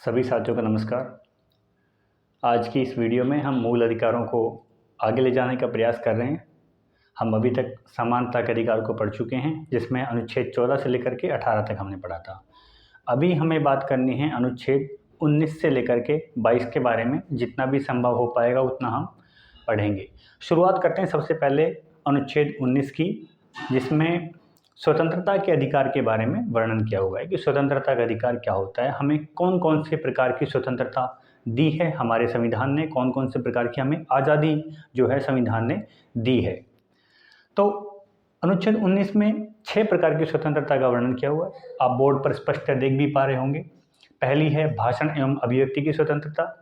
सभी साथियों का नमस्कार। आज की इस वीडियो में हम मूल अधिकारों को आगे ले जाने का प्रयास कर रहे हैं। हम अभी तक समानता के अधिकार को पढ़ चुके हैं, जिसमें अनुच्छेद 14 से लेकर के 18 तक हमने पढ़ा था। अभी हमें बात करनी है अनुच्छेद 19 से लेकर के 22 के बारे में। जितना भी संभव हो पाएगा उतना हम पढ़ेंगे। शुरुआत करते हैं सबसे पहले अनुच्छेद 19 की, जिसमें स्वतंत्रता के अधिकार के बारे में वर्णन किया हुआ है कि स्वतंत्रता का अधिकार क्या होता है, हमें कौन कौन से प्रकार की स्वतंत्रता दी है हमारे संविधान ने, कौन कौन से प्रकार की हमें आज़ादी जो है संविधान ने दी है। तो अनुच्छेद 19 में 6 प्रकार की स्वतंत्रता का वर्णन किया हुआ है। आप बोर्ड पर स्पष्ट देख भी पा रहे होंगे। पहली है भाषण एवं अभिव्यक्ति की स्वतंत्रता।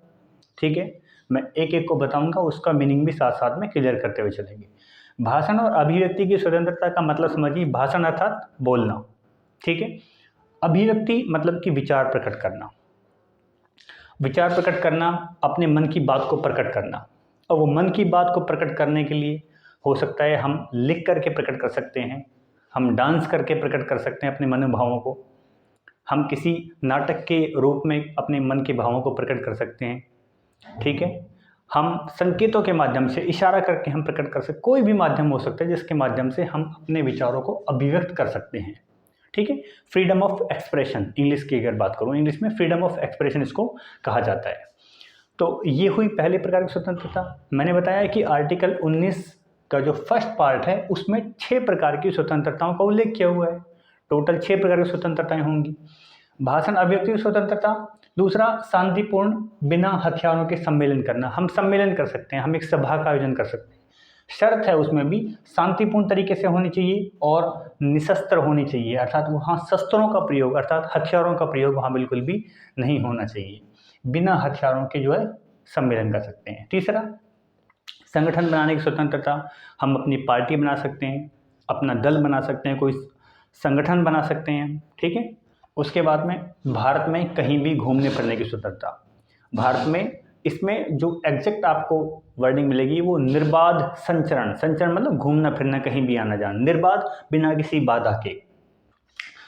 ठीक है, मैं एक एक को बताऊंगा, उसका मीनिंग भी साथ साथ में क्लियर करते हुए चलेंगे। भाषण और अभिव्यक्ति की स्वतंत्रता का मतलब समझिए, भाषण अर्थात बोलना, ठीक है। अभिव्यक्ति मतलब कि विचार प्रकट करना, विचार प्रकट करना, अपने मन की बात को प्रकट करना। और वो मन की बात को प्रकट करने के लिए हो सकता है हम लिख करके प्रकट कर सकते हैं, हम डांस करके प्रकट कर सकते हैं अपने मनोभावों को, हम किसी नाटक के रूप में अपने मन के भावों को प्रकट कर सकते हैं, ठीक है। हम संकेतों के माध्यम से, इशारा करके हम प्रकट कर सकते, कोई भी माध्यम हो सकता है जिसके माध्यम से हम अपने विचारों को अभिव्यक्त कर सकते हैं, ठीक है। फ्रीडम ऑफ एक्सप्रेशन, इंग्लिश की अगर बात करूँ, इंग्लिश में फ्रीडम ऑफ एक्सप्रेशन इसको कहा जाता है। तो ये हुई पहले प्रकार की स्वतंत्रता। मैंने बताया कि आर्टिकल 19 का जो फर्स्ट पार्ट है उसमें 6 प्रकार की स्वतंत्रताओं का उल्लेख किया हुआ है। टोटल 6 प्रकार की स्वतंत्रताएं होंगी। भाषण अभिव्यक्ति की स्वतंत्रता, दूसरा शांतिपूर्ण बिना हथियारों के सम्मेलन करना, हम सम्मेलन कर सकते हैं, हम एक सभा का आयोजन कर सकते हैं। शर्त है उसमें भी शांतिपूर्ण तरीके से होनी चाहिए और निशस्त्र होनी चाहिए, अर्थात वहाँ शस्त्रों का प्रयोग अर्थात हथियारों का प्रयोग वहाँ बिल्कुल भी नहीं होना चाहिए। बिना हथियारों के जो है सम्मेलन कर सकते हैं। तीसरा, संगठन बनाने की स्वतंत्रता, हम अपनी पार्टी बना सकते हैं, अपना दल बना सकते हैं, कोई संगठन बना सकते हैं, ठीक है। उसके बाद में भारत में कहीं भी घूमने फिरने की स्वतंत्रता। भारत में इसमें जो एग्जैक्ट आपको वर्डिंग मिलेगी वो निर्बाध संचरण, संचरण मतलब घूमना फिरना, कहीं भी आना जाना, निर्बाध बिना किसी बाधा के।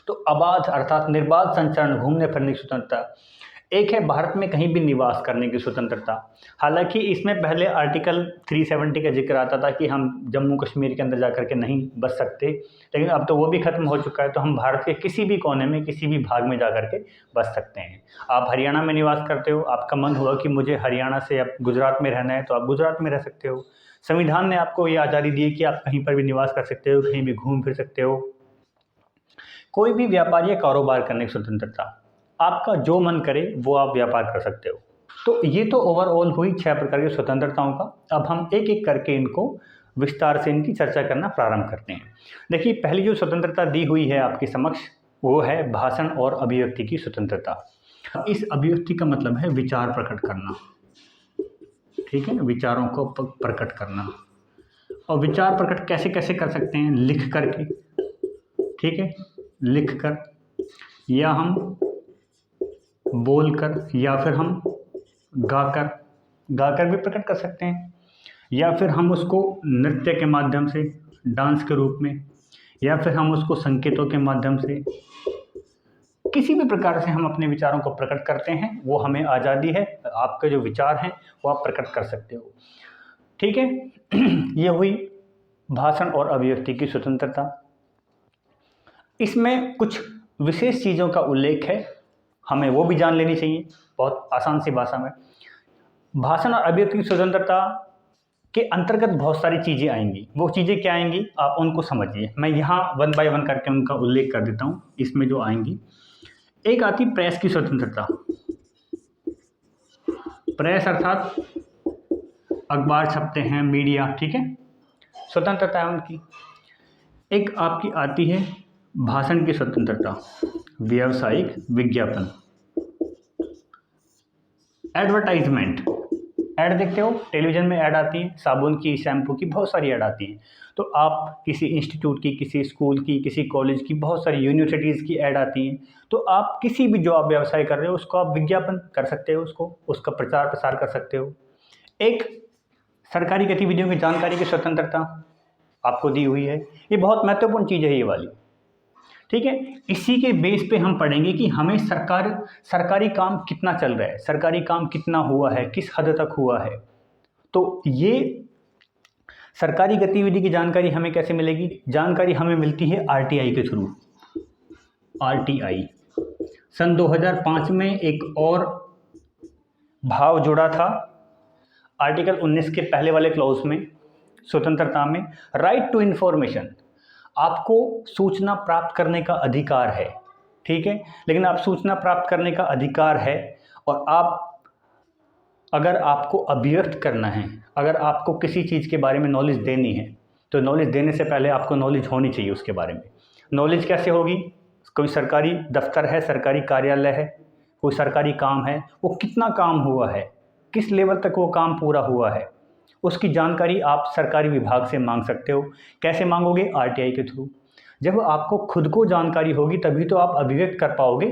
तो अबाध अर्थात निर्बाध संचरण, घूमने फिरने की स्वतंत्रता। एक है भारत में कहीं भी निवास करने की स्वतंत्रता। हालांकि इसमें पहले आर्टिकल 370 का जिक्र आता था कि हम जम्मू कश्मीर के अंदर जाकर के नहीं बस सकते, लेकिन अब तो वो भी खत्म हो चुका है। तो हम भारत के किसी भी कोने में, किसी भी भाग में जाकर के बस सकते हैं। आप हरियाणा में निवास करते हो, आपका मन हुआ कि मुझे हरियाणा से अब गुजरात में रहना है, तो आप गुजरात में रह सकते हो। संविधान ने आपको ये आज़ादी दी है कि आप कहीं पर भी निवास कर सकते हो, कहीं भी घूम फिर सकते हो। कोई भी व्यापार या कारोबार करने की स्वतंत्रता, आपका जो मन करे वो आप व्यापार कर सकते हो। तो ये तो ओवरऑल हुई 6 प्रकार की स्वतंत्रताओं का। अब हम एक एक करके इनको विस्तार से इनकी चर्चा करना प्रारंभ करते हैं। देखिए, पहली जो स्वतंत्रता दी हुई है आपके समक्ष वो है भाषण और अभिव्यक्ति की स्वतंत्रता। इस अभिव्यक्ति का मतलब है विचार प्रकट करना, ठीक है, विचारों को प्रकट करना। और विचार प्रकट कैसे कैसे कर सकते हैं? लिख करके, ठीक है, लिख कर, या हम बोलकर, या फिर हम गाकर, गाकर भी प्रकट कर सकते हैं, या फिर हम उसको नृत्य के माध्यम से, डांस के रूप में, या फिर हम उसको संकेतों के माध्यम से, किसी भी प्रकार से हम अपने विचारों को प्रकट करते हैं। वो हमें आज़ादी है, आपके जो विचार हैं वो आप प्रकट कर सकते हो, ठीक है। ये हुई भाषण और अभिव्यक्ति की स्वतंत्रता। इसमें कुछ विशेष चीज़ों का उल्लेख है, हमें वो भी जान लेनी चाहिए बहुत आसान सी भाषा में। भाषण और अभिव्यक्ति की स्वतंत्रता के अंतर्गत बहुत सारी चीज़ें आएंगी। वो चीज़ें क्या आएंगी आप उनको समझिए। मैं यहाँ 1 बाय 1 करके उनका उल्लेख कर देता हूँ। इसमें जो आएंगी, एक आती प्रेस की स्वतंत्रता। प्रेस अर्थात अखबार छपते हैं, मीडिया, ठीक है, स्वतंत्रता है उनकी। एक आपकी आती है भाषण की स्वतंत्रता, व्यावसायिक विज्ञापन, एडवर्टाइजमेंट, ऐड देखते हो, टेलीविज़न में ऐड आती है, साबुन की, शैम्पू की, बहुत सारी ऐड आती है। तो आप किसी इंस्टीट्यूट की, किसी स्कूल की, किसी कॉलेज की, बहुत सारी यूनिवर्सिटीज़ की ऐड आती हैं। तो आप किसी भी जो आप व्यवसाय कर रहे हो उसको आप विज्ञापन कर सकते हो, उसका प्रचार प्रसार कर सकते हो। एक सरकारी गतिविधियों की जानकारी की स्वतंत्रता आपको दी हुई है। ये बहुत महत्वपूर्ण चीज़ है ये वाली, ठीक है। इसी के बेस पे हम पढ़ेंगे कि हमें सरकारी काम कितना चल रहा है, सरकारी काम कितना हुआ है, किस हद तक हुआ है। तो ये सरकारी गतिविधि की जानकारी हमें कैसे मिलेगी? जानकारी हमें मिलती है आरटीआई के थ्रू। आरटीआई सन 2005 में एक और भाव जुड़ा था आर्टिकल 19 के पहले वाले क्लॉज में, स्वतंत्रता में, राइट टू इन्फॉर्मेशन। आपको सूचना प्राप्त करने का अधिकार है, ठीक है। लेकिन आप सूचना प्राप्त करने का अधिकार है और अगर आपको अभिव्यक्त करना है, अगर आपको किसी चीज़ के बारे में नॉलेज देनी है, तो नॉलेज देने से पहले आपको नॉलेज होनी चाहिए उसके बारे में। नॉलेज कैसे होगी? कोई सरकारी दफ्तर है, सरकारी कार्यालय है, कोई सरकारी काम है, वो कितना काम हुआ है, किस लेवल तक वो काम पूरा हुआ है, उसकी जानकारी आप सरकारी विभाग से मांग सकते हो। कैसे मांगोगे? आरटीआई के थ्रू। जब आपको खुद को जानकारी होगी तभी तो आप अभिव्यक्त कर पाओगे।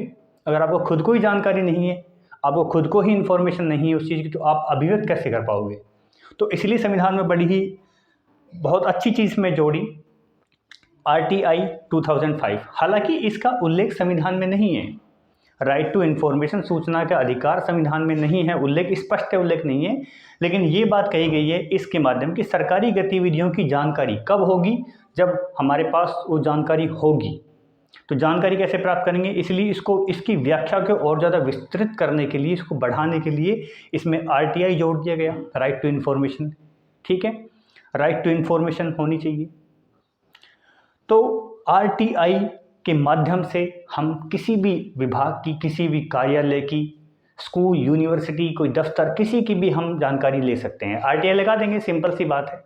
अगर आपको खुद को ही जानकारी नहीं है, आपको खुद को ही इन्फॉर्मेशन नहीं है उस चीज़ की, तो आप अभिव्यक्त कैसे कर पाओगे? तो इसलिए संविधान में बड़ी ही बहुत अच्छी चीज़ में जोड़ी आरटीआई 2005। हालांकि इसका उल्लेख संविधान में नहीं है, राइट टू इन्फॉर्मेशन, सूचना का अधिकार संविधान में नहीं है, उल्लेख स्पष्ट उल्लेख नहीं है। लेकिन ये बात कही गई है इसके माध्यम की सरकारी गतिविधियों की जानकारी कब होगी? जब हमारे पास वो जानकारी होगी। तो जानकारी कैसे प्राप्त करेंगे? इसलिए इसकी व्याख्या को और ज़्यादा विस्तृत करने के लिए, इसको बढ़ाने के लिए इसमें आरटीआई जोड़ दिया गया, राइट टू इन्फॉर्मेशन। ठीक है, राइट टू इन्फॉर्मेशन होनी चाहिए। तो आरटीआई के माध्यम से हम किसी भी विभाग की, किसी भी कार्यालय की, स्कूल, यूनिवर्सिटी, कोई दफ्तर, किसी की भी हम जानकारी ले सकते हैं। आरटीआई लगा देंगे, सिंपल सी बात है,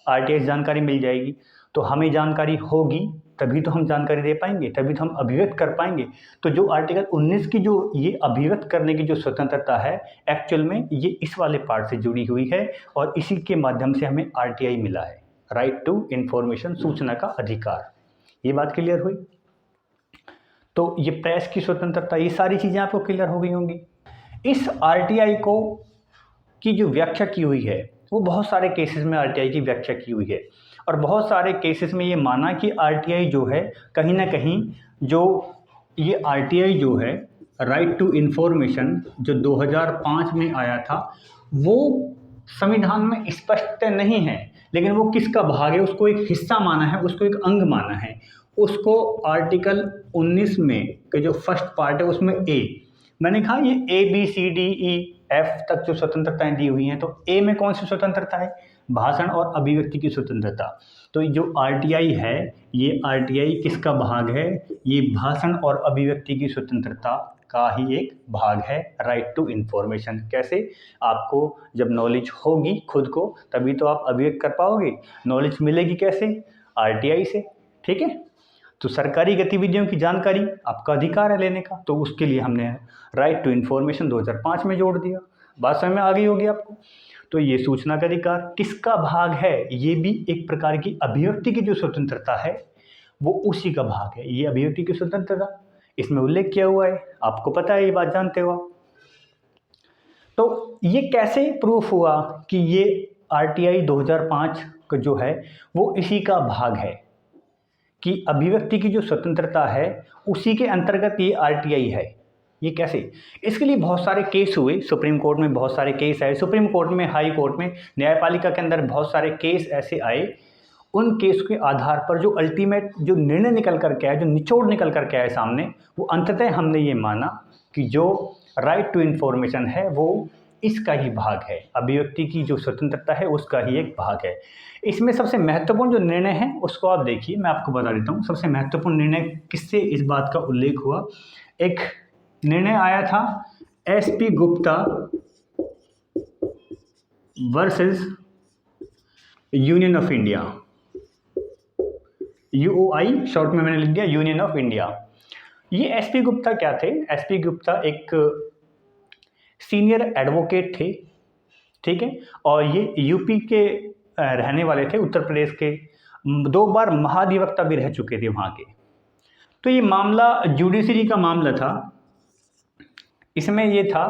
आरटीआई जानकारी मिल जाएगी। तो हमें जानकारी होगी तभी तो हम जानकारी दे पाएंगे, तभी तो हम अभिव्यक्त कर पाएंगे। तो जो आर्टिकल 19 की जो ये अभिव्यक्त करने की जो स्वतंत्रता है, एक्चुअल में ये इस वाले पार्ट से जुड़ी हुई है और इसी के माध्यम से हमें आरटीआई मिला है, राइट टू इन्फॉर्मेशन, सूचना का अधिकार। ये बात क्लियर हुई? तो ये प्रेस की स्वतंत्रता, ये सारी चीज़ें आपको क्लियर हो गई होंगी। इस आरटीआई को की जो व्याख्या की हुई है वो बहुत सारे केसेस में आरटीआई की व्याख्या की हुई है और बहुत सारे केसेस में ये माना कि आरटीआई जो है कहीं ना कहीं, जो ये आरटीआई जो है, राइट टू इन्फॉर्मेशन, जो 2005 में आया था, वो संविधान में स्पष्ट नहीं है, लेकिन वो किसका भाग है? उसको एक हिस्सा माना है, उसको एक अंग माना है। उसको आर्टिकल 19 में के जो फर्स्ट पार्ट है उसमें मैंने कहा ये ABCDEF तक जो स्वतंत्रताएं दी हुई हैं, तो ए में कौन सी स्वतंत्रता है? भाषण और अभिव्यक्ति की स्वतंत्रता। तो जो आरटीआई है, ये आरटीआई किसका भाग है? ये भाषण और अभिव्यक्ति की स्वतंत्रता का ही एक भाग है, राइट टू इन्फॉर्मेशन। कैसे? आपको जब नॉलेज होगी खुद को, तभी तो आप अभिव्यक्त कर पाओगे। नॉलेज मिलेगी कैसे? आरटीआई से। ठीक है, तो सरकारी गतिविधियों की जानकारी आपका अधिकार है लेने का, तो उसके लिए हमने राइट टू इन्फॉर्मेशन 2005 में जोड़ दिया। बात समझ में आ गई होगी आपको? तो ये सूचना का अधिकार किसका भाग है? ये भी एक प्रकार की अभिव्यक्ति की जो स्वतंत्रता है वो उसी का भाग है। ये अभिव्यक्ति की स्वतंत्रता इसमें उल्लेख किया हुआ है, आपको पता है, ये बात जानते हो आप। तो ये कैसे प्रूफ हुआ कि ये आरटीआई 2005 का जो है वो इसी का भाग है, कि अभिव्यक्ति की जो स्वतंत्रता है उसी के अंतर्गत ये आरटीआई है? ये कैसे? इसके लिए बहुत सारे केस हुए, सुप्रीम कोर्ट में बहुत सारे केस आए, सुप्रीम कोर्ट में, हाई कोर्ट में, न्यायपालिका के अंदर बहुत सारे केस ऐसे आए। उन केस के आधार पर जो अल्टीमेट जो निर्णय निकल कर के आया, जो निचोड़ निकल कर के आए सामने, वो अंततः हमने ये माना कि जो राइट टू इन्फॉर्मेशन है वो इसका ही भाग है, अभिव्यक्ति की जो स्वतंत्रता है उसका ही एक भाग है। इसमें सबसे महत्वपूर्ण जो निर्णय है उसको आप देखिए, मैं आपको बता देता हूँ। सबसे महत्वपूर्ण निर्णय किससे इस बात का उल्लेख हुआ? एक निर्णय आया था SP Gupta versus union of India, UOI short में मैंने लिख दिया, यूनियन ऑफ इंडिया। ये SP गुप्ता क्या थे? SP गुप्ता एक सीनियर एडवोकेट थे, ठीक है, और ये यूपी के रहने वाले थे, उत्तर प्रदेश के, 2 बार महाधिवक्ता भी रह चुके थे वहाँ के। तो ये मामला जुडिशरी का मामला था। इसमें ये था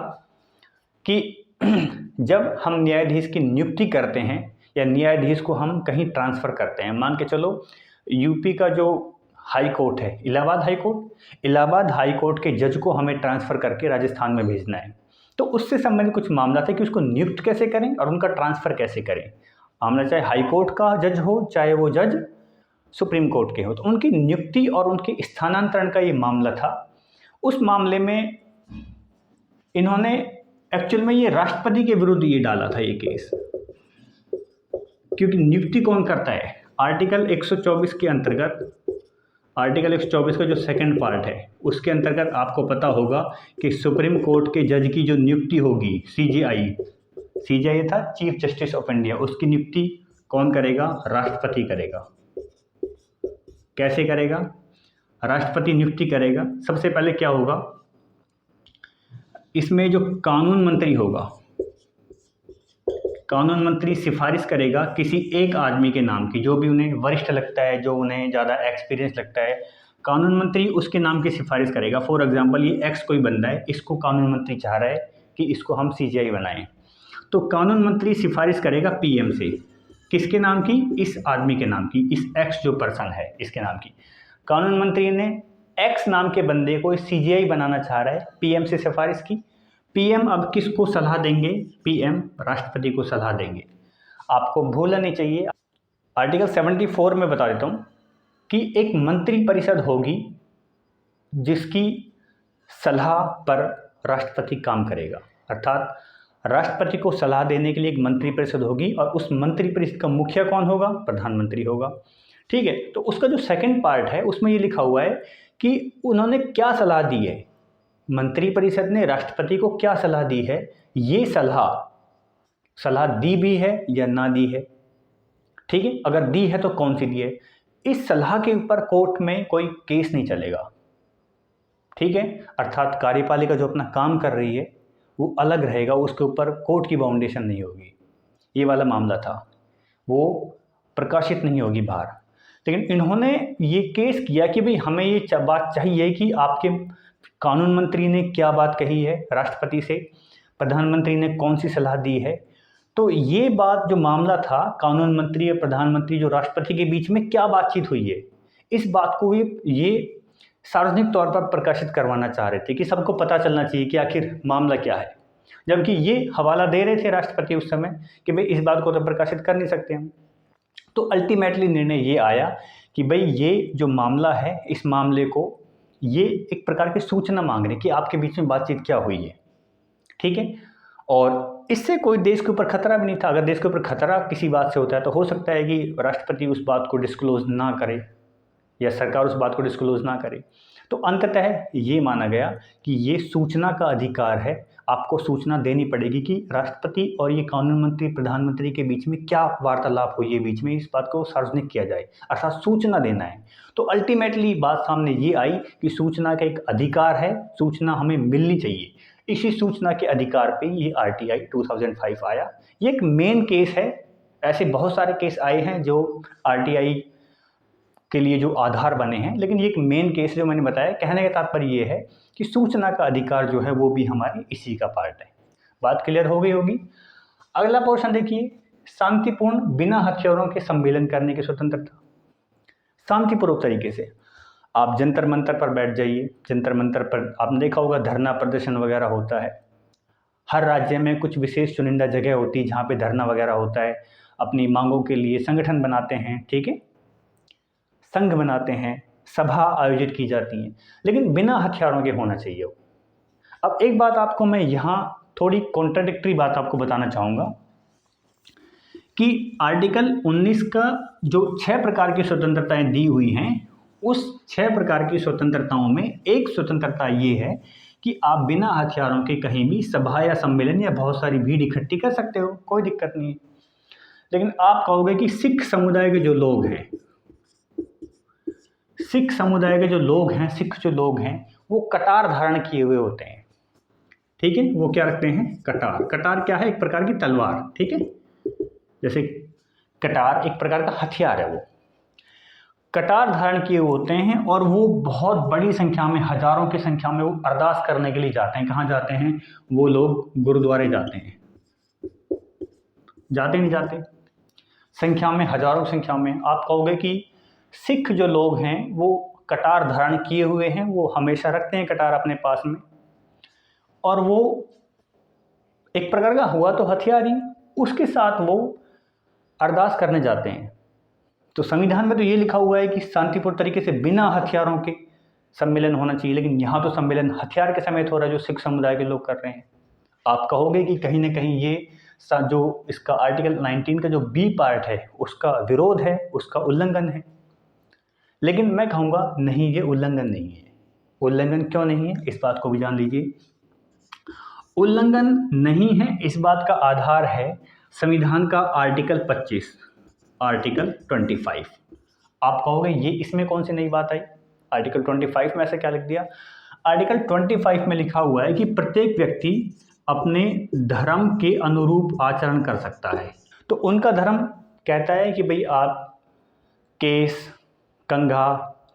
कि जब हम न्यायाधीश की नियुक्ति करते हैं या न्यायाधीश को हम कहीं ट्रांसफ़र करते हैं, मान के चलो यूपी का जो हाई कोर्ट है, Allahabad high court, Allahabad high court के जज को हमें ट्रांसफ़र करके राजस्थान में भेजना है। तो उससे संबंधित कुछ मामला था कि उसको नियुक्त कैसे करें और उनका ट्रांसफ़र कैसे करें। मामला चाहे हाई कोर्ट का जज हो, चाहे वो जज सुप्रीम कोर्ट के हो, तो उनकी नियुक्ति और उनके स्थानांतरण का ये मामला था। उस मामले में इन्होंने एक्चुअल में ये राष्ट्रपति के विरुद्ध ये डाला था ये केस, क्योंकि नियुक्ति कौन करता है। आर्टिकल 124 के अंतर्गत, आर्टिकल 124 का जो सेकंड पार्ट है उसके अंतर्गत आपको पता होगा कि सुप्रीम कोर्ट के जज की जो नियुक्ति होगी, सीजेआई था चीफ जस्टिस ऑफ इंडिया, उसकी नियुक्ति कौन करेगा, राष्ट्रपति करेगा। कैसे करेगा, राष्ट्रपति नियुक्ति करेगा। सबसे पहले क्या होगा, इसमें जो कानून मंत्री होगा, कानून मंत्री सिफारिश करेगा किसी एक आदमी के नाम की, जो भी उन्हें वरिष्ठ लगता है, जो उन्हें ज़्यादा एक्सपीरियंस लगता है, कानून मंत्री उसके नाम की सिफारिश करेगा। फॉर एग्जांपल ये एक्स कोई बंदा है, इसको कानून मंत्री चाह रहा है कि इसको हम सीजेआई बनाएं, तो कानून मंत्री सिफारिश करेगा पीएम से, किसके नाम की, इस आदमी के नाम की, इस एक्स जो पर्सन है इसके नाम की। कानून मंत्री ने एक्स नाम के बंदे को सीजेआई बनाना चाह रहा है, पीएम से सिफारिश की। पीएम अब किसको सलाह देंगे, पीएम राष्ट्रपति को सलाह देंगे। आपको भूलना नहीं चाहिए, आर्टिकल 74 में बता देता हूँ कि एक मंत्री परिषद होगी जिसकी सलाह पर राष्ट्रपति काम करेगा, अर्थात राष्ट्रपति को सलाह देने के लिए एक मंत्री परिषद होगी और उस मंत्री परिषद का मुखिया कौन होगा, प्रधानमंत्री होगा। ठीक है, तो उसका जो सेकंड पार्ट है उसमें ये लिखा हुआ है कि उन्होंने क्या सलाह दी है, मंत्री परिषद ने राष्ट्रपति को क्या सलाह दी है, ये सलाह दी भी है या ना दी है। ठीक है, अगर दी है तो कौन सी दी है, इस सलाह के ऊपर कोर्ट में कोई केस नहीं चलेगा। ठीक है, अर्थात कार्यपालिका जो अपना काम कर रही है वो अलग रहेगा, उसके ऊपर कोर्ट की बाउंडेशन नहीं होगी। ये वाला मामला था, वो प्रकाशित नहीं होगी बाहर। लेकिन इन्होंने ये केस किया कि भाई हमें ये बात चाहिए कि आपके कानून मंत्री ने क्या बात कही है राष्ट्रपति से, प्रधानमंत्री ने कौन सी सलाह दी है। तो ये बात जो मामला था, कानून मंत्री और प्रधानमंत्री जो राष्ट्रपति के बीच में क्या बातचीत हुई है, इस बात को ये सार्वजनिक तौर पर प्रकाशित करवाना चाह रहे थे कि सबको पता चलना चाहिए कि आखिर मामला क्या है। जबकि ये हवाला दे रहे थे राष्ट्रपति उस समय कि भाई इस बात को तो प्रकाशित कर नहीं सकते हम। तो अल्टीमेटली निर्णय ये आया कि भाई ये जो मामला है, इस मामले को ये एक प्रकार की सूचना मांग रहे कि आपके बीच में बातचीत क्या हुई है। ठीक है, और इससे कोई देश के ऊपर खतरा भी नहीं था। अगर देश के ऊपर खतरा किसी बात से होता है तो हो सकता है कि राष्ट्रपति उस बात को डिस्क्लोज ना करे या सरकार उस बात को डिस्क्लोज ना करे। तो अंततः ये माना गया कि ये सूचना का अधिकार है, आपको सूचना देनी पड़ेगी कि राष्ट्रपति और ये कानून मंत्री प्रधानमंत्री के बीच में क्या वार्तालाप हुई है, बीच में इस बात को सार्वजनिक किया जाए, अर्थात सूचना देना है। तो अल्टीमेटली बात सामने ये आई कि सूचना का एक अधिकार है, सूचना हमें मिलनी चाहिए। इसी सूचना के अधिकार पे ये आरटीआई 2005 आया। ये एक मेन केस है, ऐसे बहुत सारे केस आए हैं जो आरटीआई के लिए जो आधार बने हैं, लेकिन ये एक मेन केस जो मैंने बताया। कहने का तात्पर्य ये है कि सूचना का अधिकार जो है वो भी हमारी इसी का पार्ट है। बात क्लियर हो गई होगी। अगला पोर्शन देखिए, शांतिपूर्ण बिना हथियारों के सम्मेलन करने की स्वतंत्रता। शांतिपूर्वक तरीके से आप जंतर मंतर पर बैठ जाइए। जंतर मंतर पर आपने देखा होगा धरना प्रदर्शन वगैरह होता है। हर राज्य में कुछ विशेष चुनिंदा जगह होती है जहाँ पे धरना वगैरह होता है, अपनी मांगों के लिए संगठन बनाते हैं, ठीक है, संघ बनाते हैं, सभा आयोजित की जाती हैं, लेकिन बिना हथियारों के होना चाहिए वो। अब एक बात आपको मैं यहाँ थोड़ी कॉन्ट्राडिक्टरी बात आपको बताना चाहूँगा कि आर्टिकल 19 का जो 6 प्रकार की स्वतंत्रताएं दी हुई हैं, उस 6 प्रकार की स्वतंत्रताओं में एक स्वतंत्रता ये है कि आप बिना हथियारों के कहीं भी सभा या सम्मेलन या बहुत सारी भीड़ इकट्ठी कर सकते हो, कोई दिक्कत नहीं है। लेकिन आप कहोगे कि सिख समुदाय के जो लोग हैं, सिख समुदाय के जो लोग हैं, सिख जो लोग हैं वो कटार धारण किए हुए होते हैं, ठीक है। वो क्या रखते हैं, कटार। कटार क्या है, एक प्रकार की तलवार, ठीक है। जैसे कटार एक प्रकार का हथियार है, वो कटार धारण किए होते हैं और वो बहुत बड़ी संख्या में, हजारों की संख्या में वो अरदास करने के लिए जाते हैं। कहाँ जाते हैं वो लोग, गुरुद्वारे जाते हैं। जाते नहीं जाते, संख्या में, हजारों की संख्या में। आप कहोगे कि सिख जो लोग हैं वो कटार धारण किए हुए हैं, वो हमेशा रखते हैं कटार अपने पास में, और वो एक प्रकार का हुआ तो हथियार ही, उसके साथ वो अरदास करने जाते हैं। तो संविधान में तो ये लिखा हुआ है कि शांतिपूर्ण तरीके से बिना हथियारों के सम्मेलन होना चाहिए, लेकिन यहाँ तो सम्मेलन हथियार के समेत हो रहा है जो सिख समुदाय के लोग कर रहे हैं। आप कहोगे कि कहीं ना कहीं ये जो इसका आर्टिकल 19 का जो बी पार्ट है उसका विरोध है, उसका उल्लंघन है, लेकिन मैं कहूँगा नहीं, ये उल्लंघन नहीं है। उल्लंघन क्यों नहीं है इस बात को भी जान लीजिए। उल्लंघन नहीं है इस बात का आधार है संविधान का आर्टिकल 25, आर्टिकल 25। आप कहोगे ये इसमें कौन सी नई बात आई, आर्टिकल 25 में ऐसा क्या लिख दिया? आर्टिकल 25 में लिखा हुआ है कि प्रत्येक व्यक्ति अपने धर्म के अनुरूप आचरण कर सकता है। तो उनका धर्म कहता है कि भाई आप केस, कंघा,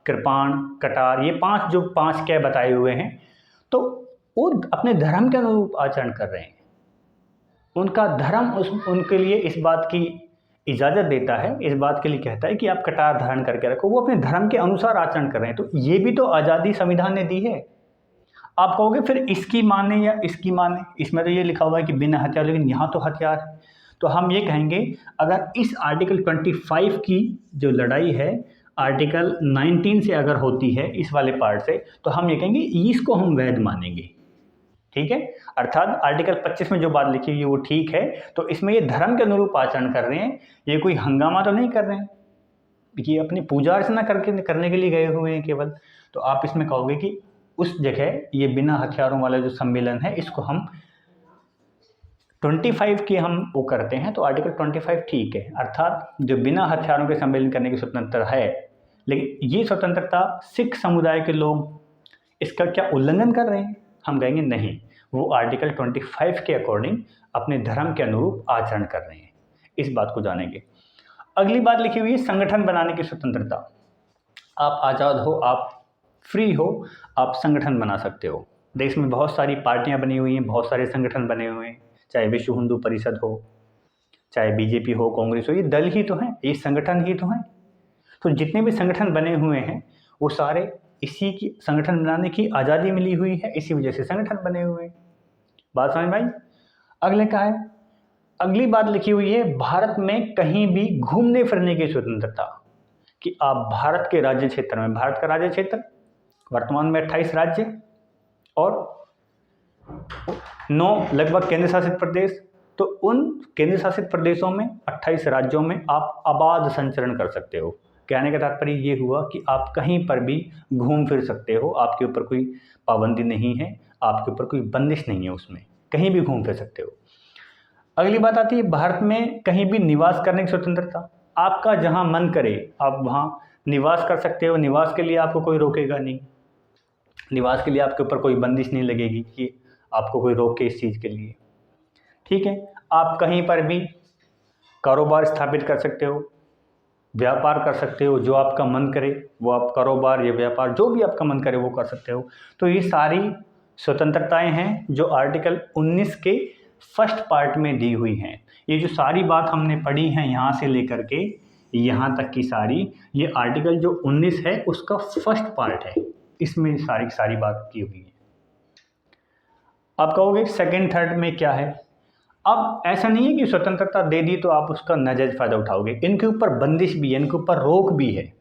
कृपाण, कटार, ये जो पांच क्या बताए हुए हैं, तो वो अपने धर्म के अनुरूप आचरण कर रहे हैं। उनका धर्म उनके लिए इस बात की इजाज़त देता है, इस बात के लिए कहता है कि आप कटार धारण करके रखो, वो अपने धर्म के अनुसार आचरण कर रहे हैं। तो ये भी तो आज़ादी संविधान ने दी है। आप कहोगे फिर इसकी माने या इसकी माने, इसमें तो ये लिखा हुआ है कि बिना हथियार, लेकिन यहाँ तो हथियार है। तो हम ये कहेंगे अगर इस आर्टिकल 25 की जो लड़ाई है आर्टिकल 19 से अगर होती है इस वाले पार्ट से, तो हम ये कहेंगे इसको हम वैध मानेंगे, ठीक है। अर्थात आर्टिकल 25 में जो बात लिखी हुई है वो ठीक है, तो इसमें ये धर्म के अनुरूप आचरण कर रहे हैं, ये कोई हंगामा तो नहीं कर रहे हैं, ये अपनी पूजा अर्चना करने के लिए गए हुए हैं केवल। तो आप इसमें कहोगे कि उस जगह ये बिना हथियारों वाला जो सम्मेलन है इसको हम 25 की हम वो करते हैं, तो आर्टिकल 25 ठीक है। अर्थात जो बिना हथियारों के सम्मेलन करने की स्वतंत्रता है, लेकिन ये स्वतंत्रता सिख समुदाय के लोग इसका क्या उल्लंघन कर रहे हैं? हम कहेंगे नहीं, वो आर्टिकल 25 के अकॉर्डिंग अपने धर्म के अनुरूप आचरण कर रहे हैं। इस बात को जानेंगे। अगली बात लिखी हुई है संगठन बनाने की स्वतंत्रता। आप आज़ाद हो, आप फ्री हो, आप संगठन बना सकते हो। देश में बहुत सारी पार्टियां बनी हुई हैं, बहुत सारे संगठन बने हुए हैं, चाहे विश्व हिंदू परिषद हो, चाहे बीजेपी हो, कांग्रेस हो, ये दल ही तो हैं, ये संगठन ही तो हैं। तो जितने भी संगठन बने हुए हैं वो सारे इसी की संगठन बनाने की आज़ादी मिली हुई है, इसी वजह से संगठन बने हुए हैं। बात समझ में आई? अगले का है, अगली बात लिखी हुई है भारत में कहीं भी घूमने फिरने की स्वतंत्रता, कि आप भारत के राज्य क्षेत्र में, भारत का राज्य क्षेत्र वर्तमान में 28 राज्य और 9 लगभग केंद्र शासित प्रदेश, तो उन केंद्र शासित प्रदेशों में 28 राज्यों में आप आबाद संचरण कर सकते हो। कहने का तात्पर्य ये हुआ कि आप कहीं पर भी घूम फिर सकते हो, आपके ऊपर कोई पाबंदी नहीं है, आपके ऊपर कोई बंदिश नहीं है, उसमें कहीं भी घूम फिर सकते हो। अगली बात आती है भारत में कहीं भी निवास करने की स्वतंत्रता। आपका जहां मन करे आप वहां निवास कर सकते हो, निवास के लिए आपको कोई रोकेगा नहीं, निवास के लिए आपके ऊपर कोई बंदिश नहीं लगेगी कि आपको कोई रोके इस चीज़ के लिए, ठीक है। आप कहीं पर भी कारोबार स्थापित कर सकते हो, व्यापार कर सकते हो, जो आपका मन करे वो आप कारोबार या व्यापार जो भी आपका मन करे वो कर सकते हो। तो ये सारी स्वतंत्रताएं हैं जो आर्टिकल 19 के फर्स्ट पार्ट में दी हुई हैं। ये जो सारी बात हमने पढ़ी है यहाँ से लेकर के यहाँ तक की सारी, ये आर्टिकल जो 19 है उसका फर्स्ट पार्ट है, इसमें सारी सारी बात की हुई है। आप कहोगे सेकंड थर्ड में क्या है? अब ऐसा नहीं है कि स्वतंत्रता दे दी तो आप उसका नाजायज फायदा उठाओगे, इनके ऊपर बंदिश भी है, इनके ऊपर रोक भी है,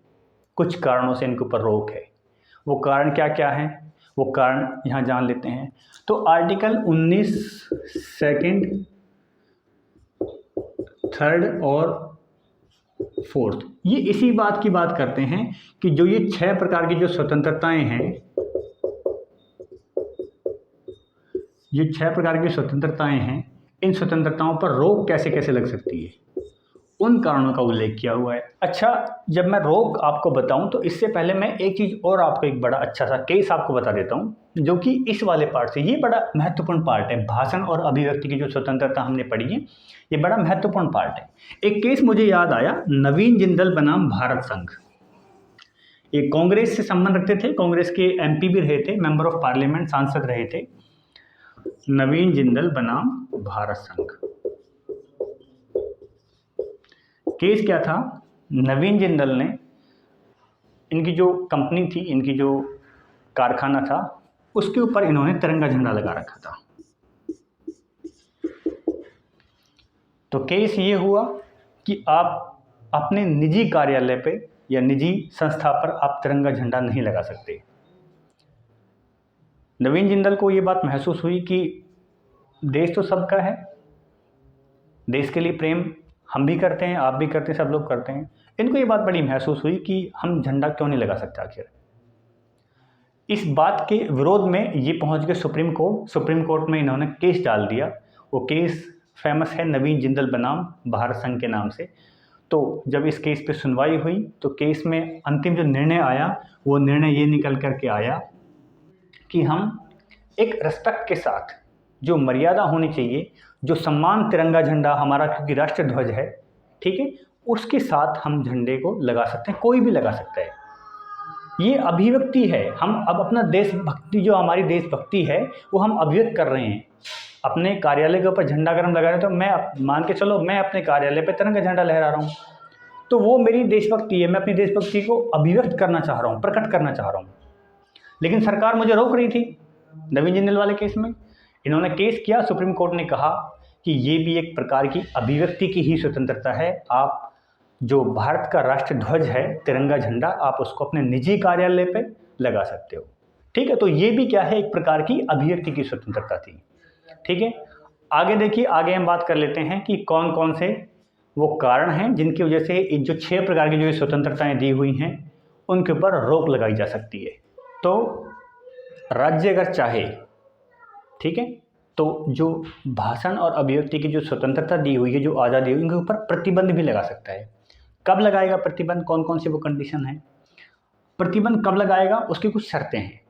कुछ कारणों से इनके ऊपर रोक है। वो कारण क्या क्या है, वो कारण यहाँ जान लेते हैं। तो आर्टिकल 19 सेकंड, थर्ड और फोर्थ ये इसी बात की बात करते हैं कि जो ये 6 प्रकार की जो स्वतंत्रताएं हैं, ये 6 प्रकार की स्वतंत्रताएं हैं, इन स्वतंत्रताओं पर रोक कैसे कैसे लग सकती है, उन कारणों का उल्लेख किया हुआ है। अच्छा, जब मैं रोक आपको बताऊं तो इससे पहले मैं एक चीज़ और आपको, एक बड़ा अच्छा सा केस आपको बता देता हूं जो कि इस वाले पार्ट से, ये बड़ा महत्वपूर्ण पार्ट है। भाषण और अभिव्यक्ति की जो स्वतंत्रता हमने पढ़ी है, ये बड़ा महत्वपूर्ण पार्ट है। एक केस मुझे याद आया, नवीन जिंदल बनाम भारत संघ। ये कांग्रेस से संबंध रखते थे, कांग्रेस के MP भी रहे थे, मेंबर ऑफ पार्लियामेंट, सांसद रहे थे। नवीन जिंदल बनाम भारत संघ। केस क्या था? नवीन जिंदल ने इनकी जो कंपनी थी, इनकी जो कारखाना था, उसके ऊपर इन्होंने तिरंगा झंडा लगा रखा था। तो केस ये हुआ कि आप अपने निजी कार्यालय पे या निजी संस्था पर आप तिरंगा झंडा नहीं लगा सकते। नवीन जिंदल को ये बात महसूस हुई कि देश तो सबका है, देश के लिए प्रेम हम भी करते हैं, आप भी करते हैं, सब लोग करते हैं। इनको ये बात बड़ी महसूस हुई कि हम झंडा क्यों नहीं लगा सकते आखिर। इस बात के विरोध में ये पहुंच गए सुप्रीम कोर्ट। सुप्रीम कोर्ट में इन्होंने केस डाल दिया। वो केस फेमस है नवीन जिंदल बनाम भारत संघ के नाम से। तो जब इस केस पे सुनवाई हुई तो केस में अंतिम जो निर्णय आया वो निर्णय ये निकल कर के आया कि हम एक रिस्पेक्ट के साथ, जो मर्यादा होनी चाहिए, जो सम्मान तिरंगा झंडा हमारा क्योंकि राष्ट्रीय ध्वज है, ठीक है, उसके साथ हम झंडे को लगा सकते हैं, कोई भी लगा सकता है। ये अभिव्यक्ति है। हम अब अपना देशभक्ति, जो हमारी देशभक्ति है, वो हम अभिव्यक्त कर रहे हैं। अपने कार्यालय के ऊपर झंडा अगर हम लगा रहे हैं तो मैं मान के चलो मैं अपने कार्यालय पे तिरंगा झंडा लहरा रहा हूँ, तो वो मेरी देशभक्ति है। मैं अपनी देशभक्ति को अभिव्यक्त करना चाह रहा हूँ, प्रकट करना चाह रहा हूँ। लेकिन सरकार मुझे रोक रही थी नवीन जिंदल वाले केस में। इन्होंने केस किया, सुप्रीम कोर्ट ने कहा कि ये भी एक प्रकार की अभिव्यक्ति की ही स्वतंत्रता है। आप जो भारत का राष्ट्रीय ध्वज है, तिरंगा झंडा, आप उसको अपने निजी कार्यालय पे लगा सकते हो, ठीक है। तो ये भी क्या है, एक प्रकार की अभिव्यक्ति की स्वतंत्रता थी, ठीक है। आगे देखिए, आगे हम बात कर लेते हैं कि कौन कौन से वो कारण हैं जिनकी वजह से जो 6 प्रकार की जो स्वतंत्रताएं दी हुई हैं उनके ऊपर रोक लगाई जा सकती है। तो राज्य अगर चाहे, ठीक है, तो जो भाषण और अभिव्यक्ति की जो स्वतंत्रता दी हुई है, जो आज़ादी हुई, उनके ऊपर प्रतिबंध भी लगा सकता है। कब लगाएगा प्रतिबंध, कौन कौन सी वो कंडीशन है, प्रतिबंध कब लगाएगा, उसकी कुछ शर्तें हैं,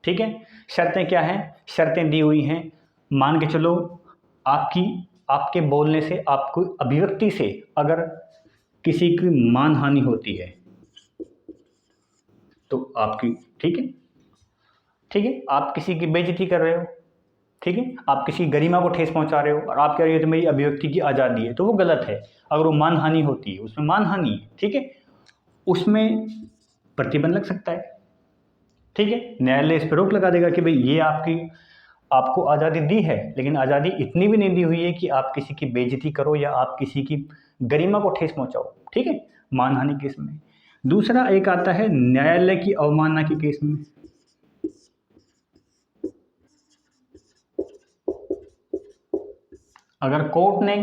ठीक है। शर्तें क्या हैं? शर्तें दी हुई हैं, मान के चलो आपके बोलने से, आपको अभिव्यक्ति से अगर किसी की मानहानि होती है तो आपकी, ठीक है, ठीक है, आप किसी की बेइज्जती कर रहे हो, ठीक है, आप किसी गरिमा को ठेस पहुंचा रहे हो और आप कह रहे हो तो मेरी अभिव्यक्ति की आज़ादी है, तो वो गलत है। अगर वो मानहानि होती है, उसमें मानहानि है, ठीक है, उसमें प्रतिबंध लग सकता है, ठीक है। न्यायालय इस पर रोक लगा देगा कि भाई ये आपको आज़ादी दी है, लेकिन आज़ादी इतनी भी नहीं दी हुई है कि आप किसी की बेइज्जती करो या आप किसी की गरिमा को ठेस पहुंचाओ, ठीक है, मानहानि केस में। दूसरा एक आता है न्यायालय की अवमानना के केस में। अगर कोर्ट ने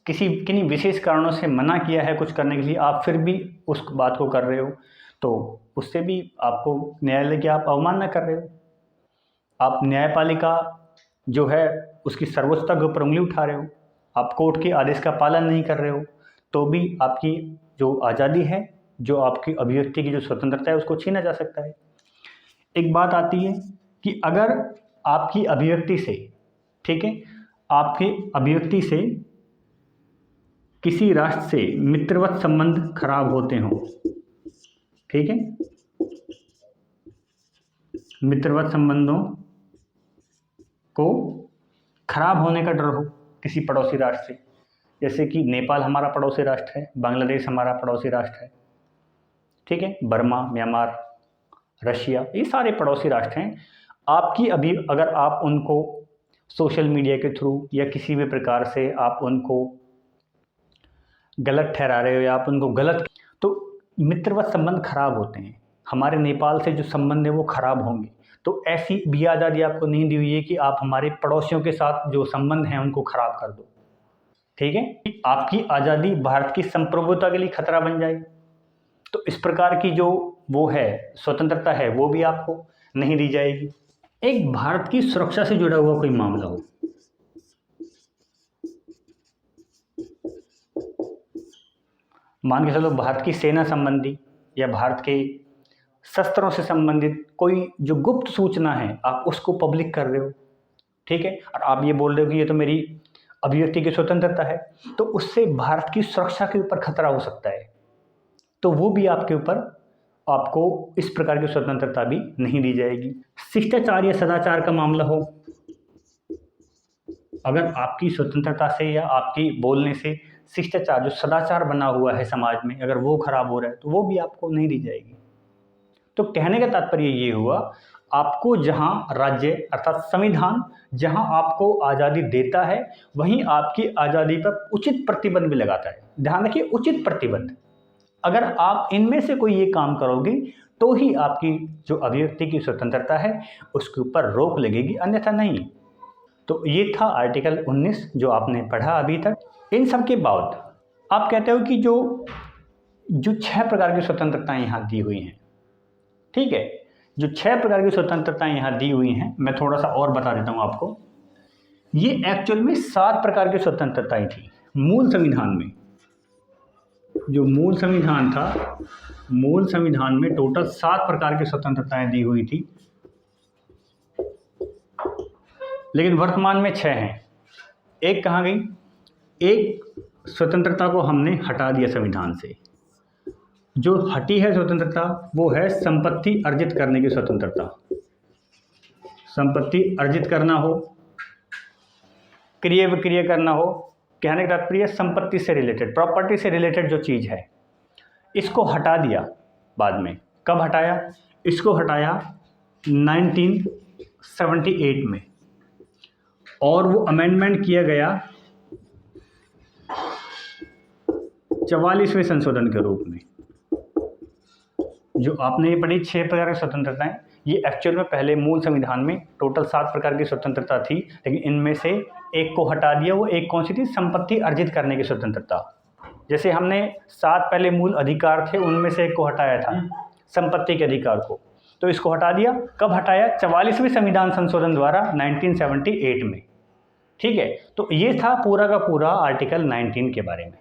किन्हीं विशेष कारणों से मना किया है कुछ करने के लिए, आप फिर भी उस बात को कर रहे हो, तो उससे भी आपको न्यायालय की आप अवमानना कर रहे हो। आप न्यायपालिका जो है उसकी सर्वोच्चता के ऊपर उंगली उठा रहे हो, आप कोर्ट के आदेश का पालन नहीं कर रहे हो, तो भी आपकी जो आज़ादी है, जो आपकी अभिव्यक्ति की जो स्वतंत्रता है, उसको छीना जा सकता है। एक बात आती है कि अगर आपकी अभिव्यक्ति से, ठीक है, आपकी अभिव्यक्ति से किसी राष्ट्र से मित्रवत संबंध खराब होते हों, ठीक है, मित्रवत संबंधों को खराब होने का डर हो किसी पड़ोसी राष्ट्र से, जैसे कि नेपाल हमारा पड़ोसी राष्ट्र है, बांग्लादेश हमारा पड़ोसी राष्ट्र है, ठीक है, बर्मा, म्यांमार, रशिया, ये सारे पड़ोसी राष्ट्र हैं। अगर आप उनको सोशल मीडिया के थ्रू या किसी भी प्रकार से आप उनको गलत ठहरा रहे हो या आप उनको गलत, तो मित्रवत संबंध खराब होते हैं, हमारे नेपाल से जो संबंध है वो खराब होंगे। तो ऐसी भी आज़ादी आपको नहीं दी हुई है कि आप हमारे पड़ोसियों के साथ जो संबंध हैं उनको खराब कर दो, ठीक है। आपकी आज़ादी भारत की संप्रभुता के लिए खतरा बन जाए, तो इस प्रकार की जो वो है स्वतंत्रता है वो भी आपको नहीं दी जाएगी। एक भारत की सुरक्षा से जुड़ा हुआ कोई मामला हो, मान के चलो भारत की सेना संबंधी या भारत के शस्त्रों से संबंधित कोई जो गुप्त सूचना है, आप उसको पब्लिक कर रहे हो, ठीक है, और आप ये बोल रहे हो कि ये तो मेरी अभिव्यक्ति की स्वतंत्रता है, तो उससे भारत की सुरक्षा के ऊपर खतरा हो सकता है, तो वो भी आपको इस प्रकार की स्वतंत्रता भी नहीं दी जाएगी। शिष्टाचार या सदाचार का मामला हो, अगर आपकी स्वतंत्रता से या आपकी बोलने से शिष्टाचार, जो सदाचार बना हुआ है समाज में, अगर वो खराब हो रहा है तो वो भी आपको नहीं दी जाएगी। तो कहने का तात्पर्य ये हुआ, आपको जहां राज्य अर्थात संविधान जहां आपको आज़ादी देता है वहीं आपकी आज़ादी पर उचित प्रतिबंध भी लगाता है। ध्यान रखिए, उचित प्रतिबंध। अगर आप इनमें से कोई ये काम करोगे तो ही आपकी जो अभिव्यक्ति की स्वतंत्रता है उसके ऊपर रोक लगेगी, अन्यथा नहीं। तो ये था आर्टिकल 19 जो आपने पढ़ा अभी तक। इन सब के बाद आप कहते हो कि जो 6 प्रकार की स्वतंत्रताएं यहाँ दी हुई हैं, ठीक है, जो 6 प्रकार की स्वतंत्रताएं यहाँ दी हुई हैं, मैं थोड़ा सा और बता देता हूँ आपको। ये एक्चुअल में 7 प्रकार की स्वतंत्रताएं थी मूल संविधान में। जो मूल संविधान था, मूल संविधान में टोटल 7 प्रकार की स्वतंत्रताएं दी हुई थी, लेकिन वर्तमान में 6 हैं। एक कहाँ गई? एक स्वतंत्रता को हमने हटा दिया संविधान से। जो हटी है स्वतंत्रता वो है संपत्ति अर्जित करने की स्वतंत्रता। संपत्ति अर्जित करना हो, क्रय विक्रय करना हो, कहने का तात्पर्य संपत्ति से रिलेटेड, प्रॉपर्टी से रिलेटेड जो चीज़ है, इसको हटा दिया बाद में। कब हटाया? इसको हटाया 1978 में, और वो अमेंडमेंट किया गया 44वें संशोधन के रूप में। जो आपने ये पढ़ी 6 प्रकार की स्वतंत्रताएं, ये एक्चुअल में पहले मूल संविधान में टोटल 7 प्रकार की स्वतंत्रता थी, लेकिन इनमें से एक को हटा दिया। वो एक कौन सी थी? संपत्ति अर्जित करने की स्वतंत्रता। जैसे हमने 7 पहले मूल अधिकार थे, उनमें से एक को हटाया था, संपत्ति के अधिकार को, तो इसको हटा दिया। कब हटाया? 44वें संविधान संशोधन द्वारा 1978 में, ठीक है। तो ये था पूरा का पूरा आर्टिकल 19 के बारे में।